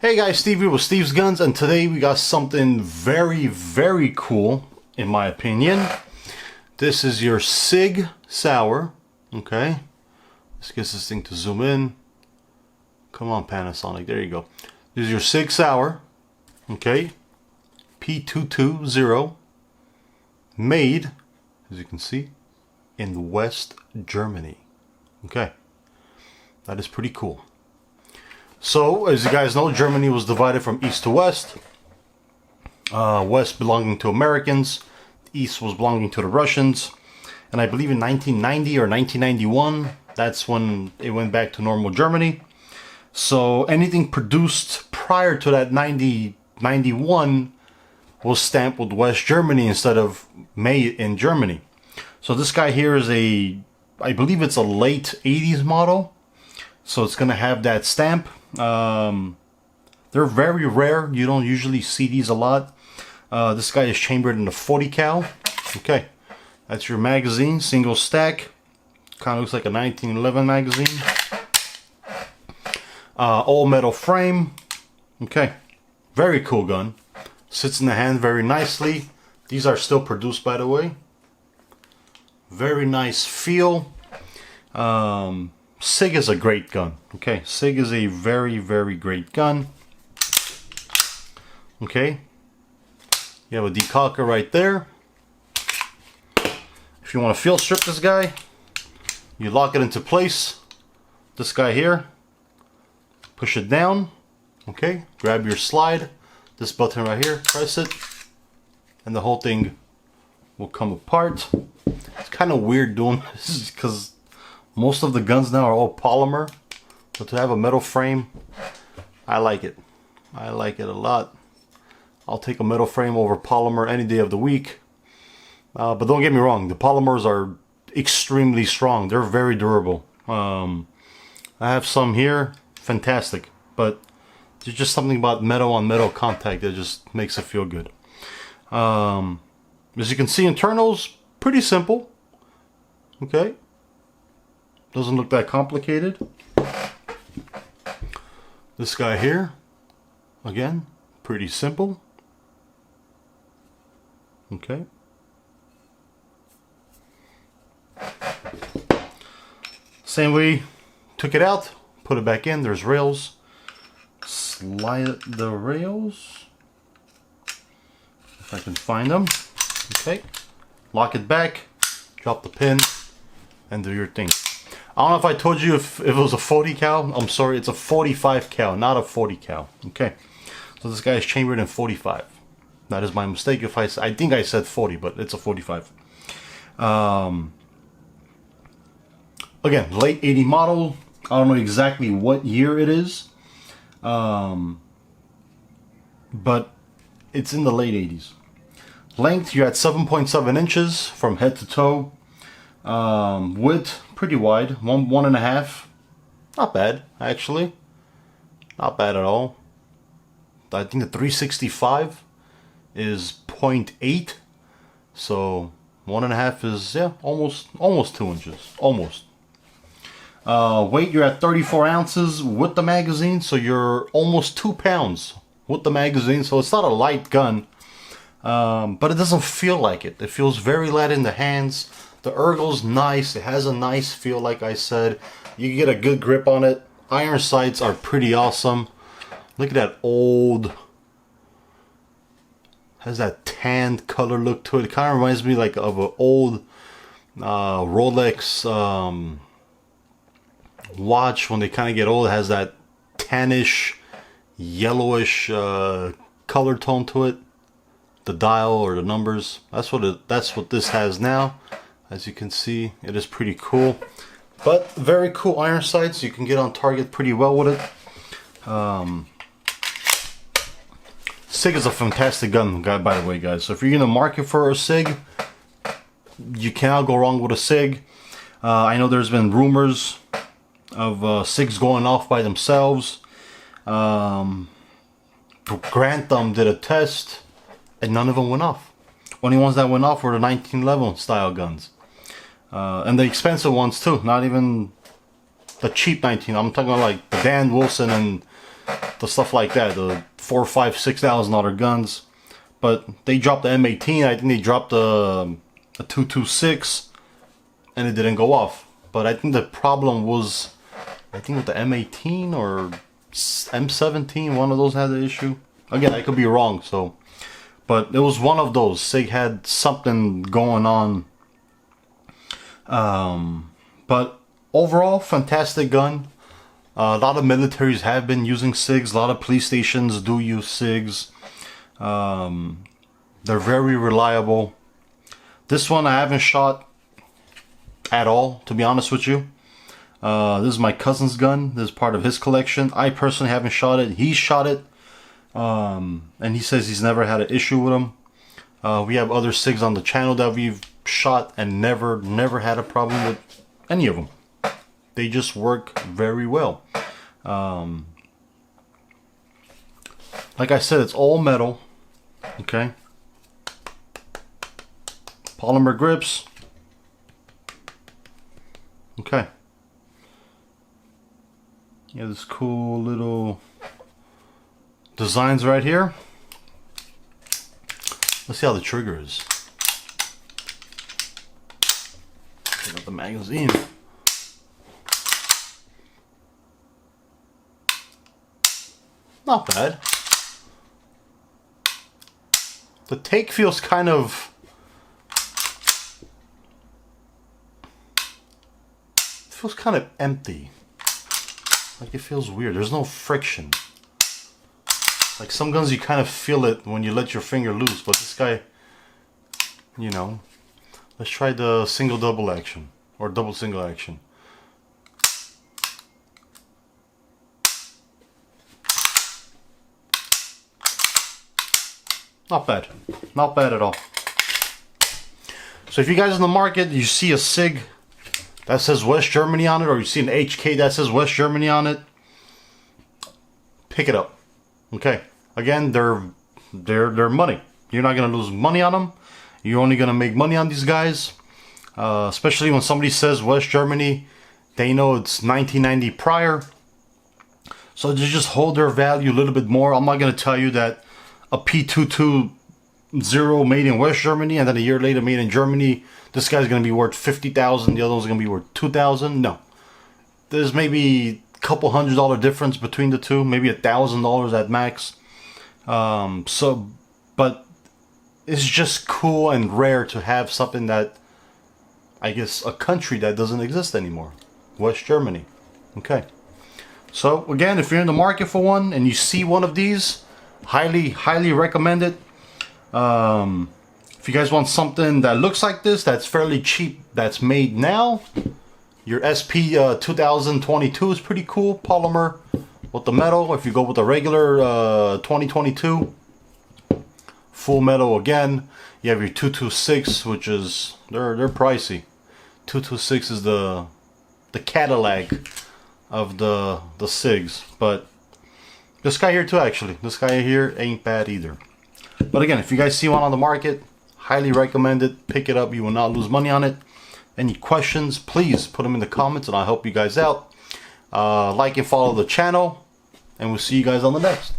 Hey guys, Steve here with Steve's Guns, and today we got something very cool, in my opinion. This is your Sig Sauer, okay? Let's get this thing to zoom in. Come on, Panasonic, there you go. This is your Sig Sauer, okay? P220, made, as you can see, in West Germany. Okay, that is pretty cool. So, as you guys know, Germany was divided from east to west. West belonging to Americans, east was belonging to the Russians. And I believe in 1990 or 1991, that's when it went back to normal Germany. So anything produced prior to that 91 was stamped with West Germany instead of made in Germany. So this guy here is I believe it's a late 80s model. So it's going to have that stamp. They're very rare. You don't usually see these a lot. This guy is chambered in a 40 cal. Okay, that's your magazine, single stack. Kind of looks like a 1911 magazine. All metal frame. Okay, very cool gun. Sits in the hand very nicely. These are still produced, by the way. Very nice feel. Sig is a great gun. Okay, Sig is a very great gun. Okay, you have a decocker right there. If you want to field strip this guy, you lock it into place. This guy here, push it down. Okay, grab your slide, this button right here, press it, and the whole thing will come apart. It's kind of weird doing this because most of the guns now are all polymer, but to have a metal frame, I like it. I like it a lot. I'll take a metal frame over polymer any day of the week. But don't get me wrong, the polymers are extremely strong. They're very durable. I have some here, fantastic. But there's just something about metal on metal contact that just makes it feel good. As you can see, internals, pretty simple. Okay. Doesn't look that complicated. This guy here, again, pretty simple. Okay. Same way, took it out, put it back in. There's rails. Slide the rails, if I can find them. Okay. Lock it back, drop the pin, and do your thing. I don't know if I told you if it was a 40 cal. I'm sorry, it's a 45 cal, not a 40 cal. Okay, so this guy is chambered in 45. That is my mistake. If I think I said 40, but it's a 45. Again, late 80 model. I don't know exactly what year it is, but it's in the late 80s. Length, you're at 7.7 inches from head to toe. Width, pretty wide, 1.5. Not bad, actually. Not bad at all. I think the 365 is 0.8. So 1.5 is, yeah, almost 2 inches. Almost. Weight, you're at 34 ounces with the magazine, so you're almost 2 pounds with the magazine. So it's not a light gun, but it doesn't feel like it. It feels very light in the hands. The ergo's nice. It has a nice feel, like I said. You can get a good grip on it. Iron sights are pretty awesome. Look at that old, has that tanned color look to it. It kind of reminds me like of an old Rolex watch. When they kind of get old, it has that tannish, yellowish color tone to it. The dial or the numbers. That's what this has now. As you can see, it is pretty cool. But very cool iron sights. You can get on target pretty well with it. Sig is a fantastic gun, by the way, guys. So if you're in the market for a Sig, you cannot go wrong with a Sig. I know there's been rumors of Sigs going off by themselves. Grantham did a test, and none of them went off. Only ones that went off were the 1911 style guns. And the expensive ones too, not even the cheap 19. I'm talking about like the Dan Wilson and the stuff like that, the $4,000, $5,000, $6,000 guns. But they dropped the M18. I think they dropped a 226, and it didn't go off. But I think the problem was, I think with the M18 or M17, one of those had the issue. Again, I could be wrong. So, but it was one of those. Sig had something going on. But overall, fantastic gun. A lot of militaries have been using SIGs. A lot of police stations do use SIGs. They're very reliable. This one I haven't shot at all, to be honest with you. This is my cousin's gun. This is part of his collection. I personally haven't shot it. He shot it. And he says he's never had an issue with them. We have other SIGs on the channel that we've shot and never had a problem with any of them. They just work very well. Like I said, it's all metal. Okay. Polymer grips. Okay. Yeah, this cool little designs right here. Let's see how the trigger is. Take out the magazine. Not bad. The take feels kind of... feels kind of empty. Like it feels weird. There's no friction. Like some guns you kind of feel it when you let your finger loose, but this guy, you know. Let's try the single double action or double single action. Not bad. Not bad at all. So if you guys in the market, you see a SIG that says West Germany on it, or you see an HK that says West Germany on it, pick it up. Okay. Again, they're money. You're not gonna lose money on them. You're only gonna make money on these guys. Especially when somebody says West Germany, they know it's 1990 prior. So they just hold their value a little bit more. I'm not gonna tell you that a P220 made in West Germany and then a year later made in Germany, this guy's gonna be worth 50,000, the other one's gonna be worth 2,000. No, there's maybe a couple $100 difference between the two, maybe $1,000 at max. But it's just cool and rare to have something that, I guess, a country that doesn't exist anymore. West Germany. Okay. So again, if you're in the market for one and you see one of these, highly recommend it. If you guys want something that looks like this, that's fairly cheap, that's made now, your SP 2022 is pretty cool. Polymer with the metal. If you go with the regular 2022, full metal again. You have your 226, which is they're pricey. 226 is the Cadillac of the SIGs, but this guy here too, actually. This guy here ain't bad either. But again, if you guys see one on the market, highly recommend it. Pick it up. You will not lose money on it. Any questions, please put them in the comments and I'll help you guys out. Like and follow the channel, and we'll see you guys on the next.